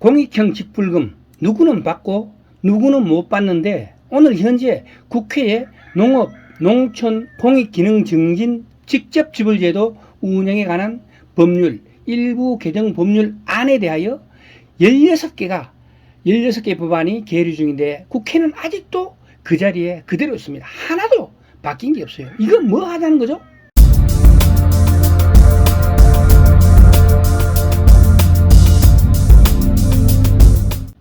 공익형 직불금 누구는 받고 누구는 못 받는데 오늘 현재 국회에 농업, 농촌, 공익기능 증진 직접 지불제도 운영에 관한 법률 일부 개정 법률안에 대하여 16개 법안이 계류 중인데 국회는 아직도 그 자리에 그대로 있습니다. 하나도 바뀐 게 없어요. 이건 뭐 하자는 거죠?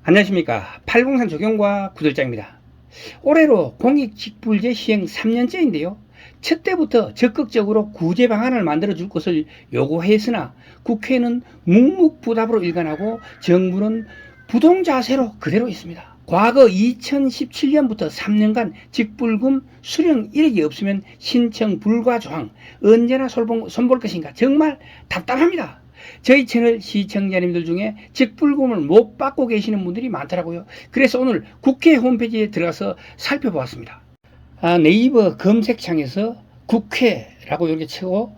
안녕하십니까. 803 조경과 구들장입니다. 올해로 공익직불제 시행 3년째인데요. 첫 때부터 적극적으로 구제 방안을 만들어 줄 것을 요구했으나 국회는 묵묵부답으로 일관하고 정부는 부동자세로 그대로 있습니다. 과거 2017년부터 3년간 직불금 수령 이력이 없으면 신청 불가 조항 언제나 손볼 것인가 정말 답답합니다. 저희 채널 시청자님들 중에 직불금을 못 받고 계시는 분들이 많더라고요. 그래서 오늘 국회 홈페이지에 들어가서 살펴보았습니다. 네이버 검색창에서 국회라고 이렇게 치고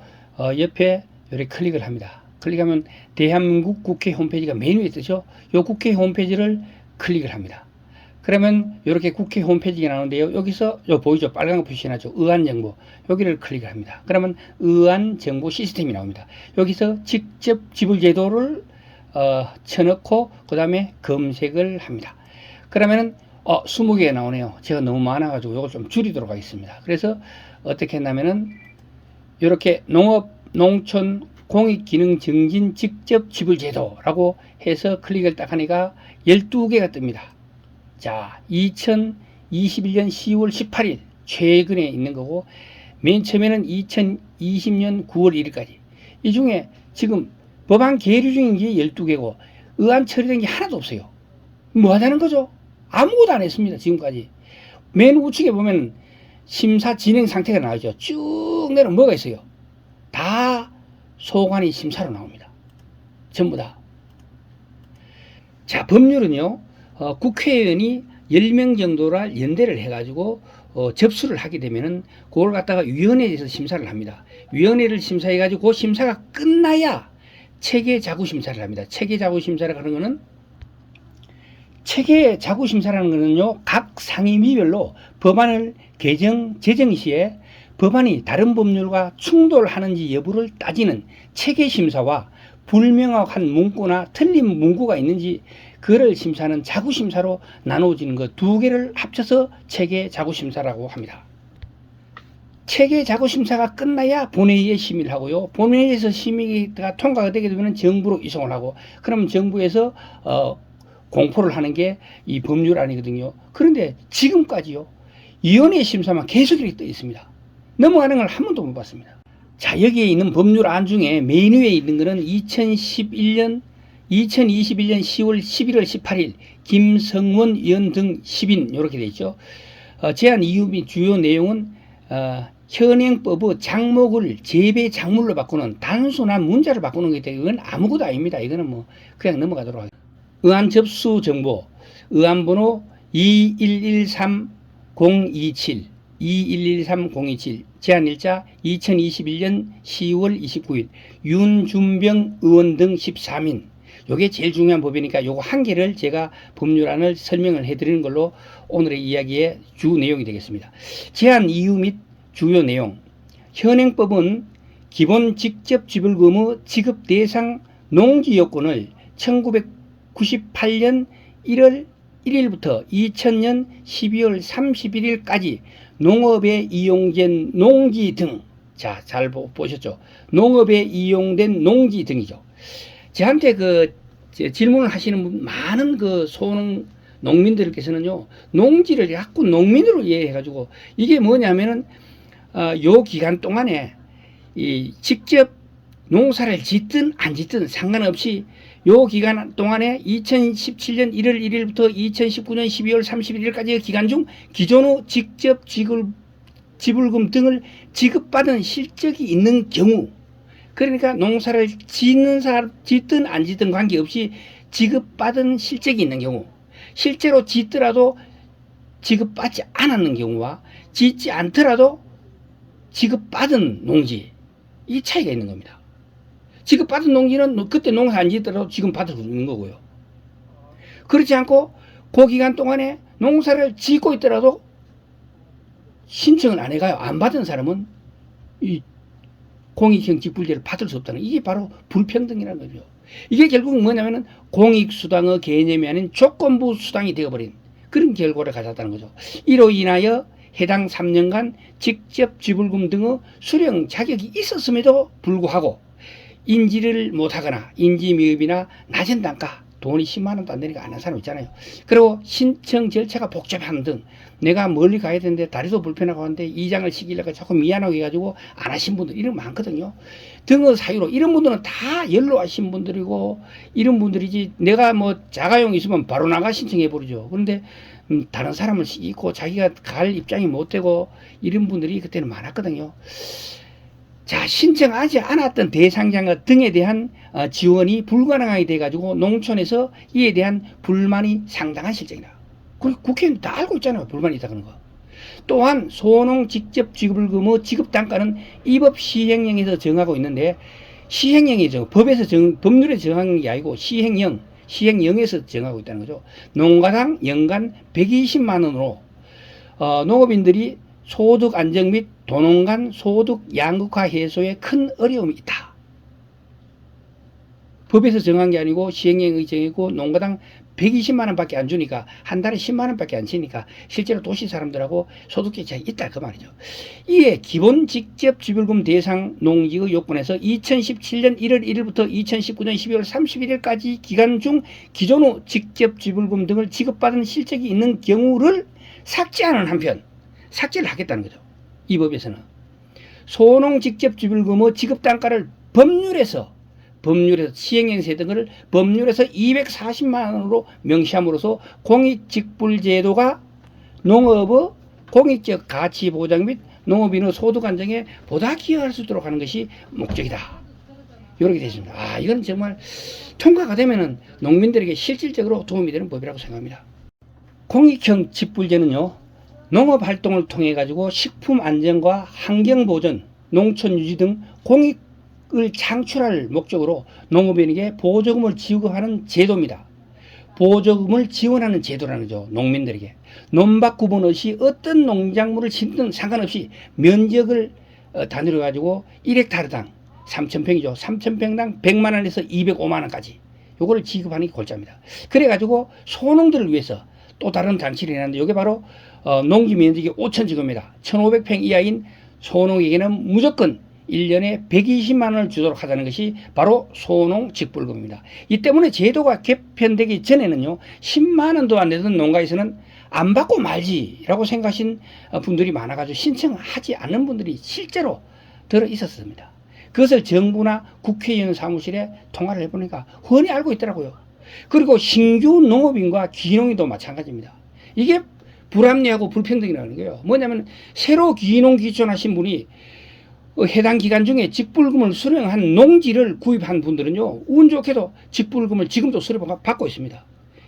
옆에 이렇게 클릭을 합니다. 클릭하면 대한민국 국회 홈페이지가 메인 위에 뜨죠. 이 국회 홈페이지를 클릭을 합니다. 그러면 이렇게 국회 홈페이지가 나오는데요. 여기서 보이죠? 빨간 표시 나죠? 의안정보. 여기를 클릭을 합니다. 그러면 의안정보 시스템이 나옵니다. 여기서 직접 지불제도를 쳐넣고 그 다음에 검색을 합니다. 그러면은 20개가 나오네요. 제가 너무 많아가지고 이걸 좀 줄이도록 하겠습니다. 그래서 어떻게 했냐면은 이렇게 농업, 농촌, 공익기능 증진 직접 지불제도라고 해서 클릭을 딱 하니까 12개가 뜹니다. 자, 2021년 10월 18일 최근에 있는 거고 맨 처음에는 2020년 9월 1일까지 이 중에 지금 법안 계류 중인 게 12개고 의안 처리된 게 하나도 없어요. 뭐 하자는 거죠? 아무것도 안 했습니다. 지금까지. 맨 우측에 보면 심사 진행 상태가 나오죠. 쭉 내려오면 뭐가 있어요? 다 소관이 심사로 나옵니다. 전부 다. 자, 법률은요. 국회의원이 10명 정도를 연대를 해가지고 접수를 하게 되면은 그걸 갖다가 위원회에서 심사를 합니다. 위원회를 심사해가지고 그 심사가 끝나야 체계 자구 심사를 합니다. 체계 자구 심사를 하는 거는 체계 자구 심사라는 거는요, 각 상임위별로 법안을 제정 시에 법안이 다른 법률과 충돌하는지 여부를 따지는 체계 심사와 불명확한 문구나 틀린 문구가 있는지 그를 심사하는 자구심사로 나누어지는 것 두 개를 합쳐서 체계 자구심사라고 합니다. 체계 자구심사가 끝나야 본회의에 심의를 하고요. 본회의에서 심의가 통과가 되게 되면 정부로 이송을 하고 그러면 정부에서 공포를 하는 게 이 법률안이거든요. 그런데 지금까지요. 위원회 심사만 계속 이렇게 떠 있습니다. 넘어가는 걸 한 번도 못 봤습니다. 자, 여기에 있는 법률안 중에 메인 위에 있는 것은 2021년 10월 11월 18일 김성원 의원 등 10인 이렇게 되어 있죠. 제안 이유 및 주요 내용은 현행법의 작목을 재배 작물로 바꾸는 단순한 문자를 바꾸는 것이 되고 이건 아무것도 아닙니다. 이거는 뭐 그냥 넘어가도록 하겠습니다. 의안 접수 정보 의안번호 2113027 2113027 제안일자 2021년 10월 29일 윤준병 의원 등 13인 요게 제일 중요한 법이니까 요거 한 개를 제가 법률안을 설명을 해드리는 걸로 오늘의 이야기의 주 내용이 되겠습니다. 제안 이유 및 주요 내용 현행법은 기본 직접 지불금의 지급 대상 농지 요건을 1998년 1월 1일부터 2000년 12월 31일까지 농업에 이용된 농지 등, 자, 잘 보셨죠? 농업에 이용된 농지 등이죠. 저한테 질문을 하시는 많은 소농 농민들께서는요, 농지를 자꾸 농민으로 이해해가지고, 이게 뭐냐면은, 요 기간 동안에, 직접 농사를 짓든 안 짓든 상관없이, 요 기간 동안에 2017년 1월 1일부터 2019년 12월 31일까지의 기간 중 기존의 직접 지불금 등을 지급받은 실적이 있는 경우, 그러니까 농사를 짓든 안 짓든 관계없이 지급받은 실적이 있는 경우, 실제로 짓더라도 지급받지 않았는 경우와 짓지 않더라도 지급받은 농지, 이 차이가 있는 겁니다. 지급받은 농지는 그때 농사 안 짓더라도 지금 받을 수 있는 거고요. 그렇지 않고 그 기간 동안에 농사를 짓고 있더라도 신청을 안 해가요. 안 받은 사람은 이 공익형 직불제를 받을 수 없다는, 이게 바로 불평등이라는 거죠. 이게 결국 뭐냐면은 공익수당의 개념이 아닌 조건부 수당이 되어버린 그런 결과를 가졌다는 거죠. 이로 인하여 해당 3년간 직접 지불금 등의 수령 자격이 있었음에도 불구하고 인지를 못하거나 인지미흡이나 낮은 단가, 돈이 10만 원도 안 되니까 안 한 사람 있잖아요. 그리고 신청 절차가 복잡한 등 내가 멀리 가야 되는데 다리도 불편하고 하는데 이장을 시키려고 자꾸 미안하게 해가지고 안 하신 분들 이런 거 많거든요. 등의 사유로 이런 분들은 다 연로하신 분들이고 이런 분들이지, 내가 뭐 자가용 있으면 바로 나가 신청해 버리죠. 그런데 다른 사람을 시키고 자기가 갈 입장이 못 되고 이런 분들이 그때는 많았거든요. 자, 신청하지 않았던 대상자 등에 대한 지원이 불가능하게 돼가지고 농촌에서 이에 대한 불만이 상당한 실정이다. 그리고 국회의원 다 알고 있잖아요. 불만이 있다는 거. 또한 소농 직접 지불금의 지급 단가는 이 법 시행령에서 정하고 있는데, 시행령이죠. 법률에서 정한 게 아니고 시행령에서 정하고 있다는 거죠. 농가당 연간 120만 원으로 농업인들이 소득 안정 및 도농 간 소득 양극화 해소에 큰 어려움이 있다. 법에서 정한 게 아니고 시행령이 정했고 농가당 120만 원밖에 안 주니까, 한 달에 10만 원밖에 안 치니까 실제로 도시 사람들하고 소득 차이 있다 그 말이죠. 이에 기본 직접 지불금 대상 농지의 요건에서 2017년 1월 1일부터 2019년 12월 31일까지 기간 중 기존의 직접 지불금 등을 지급받은 실적이 있는 경우를 삭제하는 한편, 삭제를 하겠다는 거죠. 이 법에서는 소농 직접 지불금의 지급 단가를 법률에서 시행령세 등을 법률에서 240만 원으로 명시함으로써 공익직불제도가 농업의 공익적 가치 보장 및 농업인의 소득 안정에 보다 기여할 수 있도록 하는 것이 목적이다. 이렇게 되어 있습니다. 이건 정말 통과가 되면은 농민들에게 실질적으로 도움이 되는 법이라고 생각합니다. 공익형 직불제는요, 농업 활동을 통해 가지고 식품 안전과 환경 보전, 농촌 유지 등 공익을 창출할 목적으로 농업인에게 보조금을 지급하는 제도입니다. 보조금을 지원하는 제도라는 거죠. 농민들에게 논밭 구분 없이 어떤 농작물을 심든 상관없이 면적을 단위로 가지고 1헥타르당 3,000평이죠. 3,000평당 100만 원에서 205만 원까지 요거를 지급하는 게 골자입니다. 그래 가지고 소농들을 위해서 또 다른 단체를 해놨는데, 이게 바로 농지 면적이 5,000제곱미터 1,500평 이하인 소농에게는 무조건 1년에 120만 원을 주도록 하자는 것이 바로 소농 직불금입니다. 이 때문에 제도가 개편되기 전에는요, 10만 원도 안 되던 농가에서는 안 받고 말지라고 생각하신 분들이 많아가지고 신청하지 않는 분들이 실제로 들어 있었습니다. 그것을 정부나 국회의원 사무실에 통화를 해보니까 훤히 알고 있더라고요. 그리고 신규 농업인과 귀농인도 마찬가지입니다. 이게 불합리하고 불평등이라는 거예요. 뭐냐면 새로 귀농 귀촌하신 분이 해당 기간 중에 직불금을 수령한 농지를 구입한 분들은요, 운 좋게도 직불금을 지금도 수령받고 있습니다.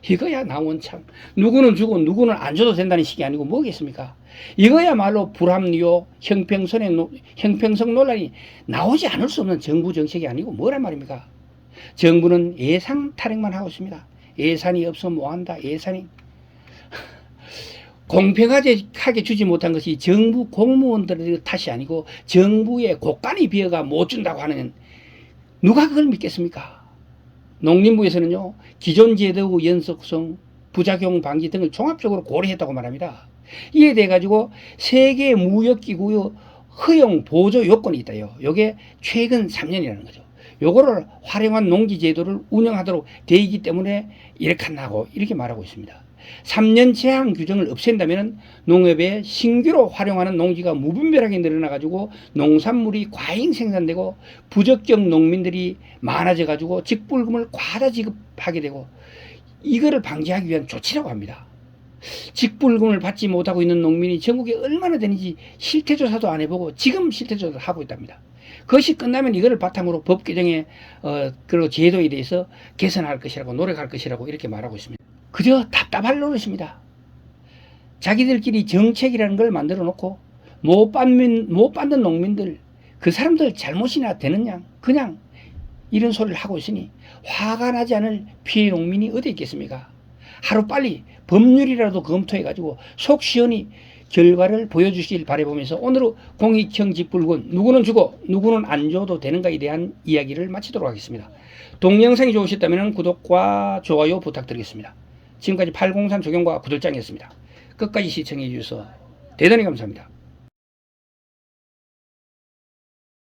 이거야 나원참, 누구는 주고 누구는 안 줘도 된다는 식이 아니고 뭐겠습니까? 이거야말로 불합리요 형평성 논란이 나오지 않을 수 없는 정부 정책이 아니고 뭐란 말입니까? 정부는 예산 타령만 하고 있습니다. 예산이 없으면 뭐한다. 예산이 공평하게 주지 못한 것이 정부 공무원들의 탓이 아니고 정부의 곳간이 비어가 못 준다고 하는, 누가 그걸 믿겠습니까? 농림부에서는요, 기존 제도의 연속성, 부작용 방지 등을 종합적으로 고려했다고 말합니다. 이에 대해 가지고 세계 무역기구의 허용 보조 요건이 있다요. 요게 최근 3년이라는 거죠. 요거를 활용한 농지 제도를 운영하도록 되어 있기 때문에 이렇게 한다고 이렇게 말하고 있습니다. 3년 제한 규정을 없앤다면 농업에 신규로 활용하는 농지가 무분별하게 늘어나 가지고 농산물이 과잉 생산되고 부적격 농민들이 많아져 가지고 직불금을 과다 지급하게 되고, 이거를 방지하기 위한 조치라고 합니다. 직불금을 받지 못하고 있는 농민이 전국에 얼마나 되는지 실태조사도 안 해보고 지금 실태조사를 하고 있답니다. 그것이 끝나면 이거를 바탕으로 법 개정에 그리고 제도에 대해서 개선할 것이라고, 노력할 것이라고 이렇게 말하고 있습니다. 그저 답답할 노릇입니다. 자기들끼리 정책이라는 걸 만들어 놓고 못 받는 농민들, 그 사람들 잘못이나 되느냐, 그냥 이런 소리를 하고 있으니 화가 나지 않을 피해 농민이 어디 있겠습니까? 하루빨리 법률이라도 검토해가지고 속 시원히 결과를 보여주시길 바라보면서 오늘 공익형 직불군 누구는 주고 누구는 안 줘도 되는가에 대한 이야기를 마치도록 하겠습니다. 동영상이 좋으셨다면 구독과 좋아요 부탁드리겠습니다. 지금까지 803 조경과 구들장이었습니다. 끝까지 시청해 주셔서 대단히 감사합니다.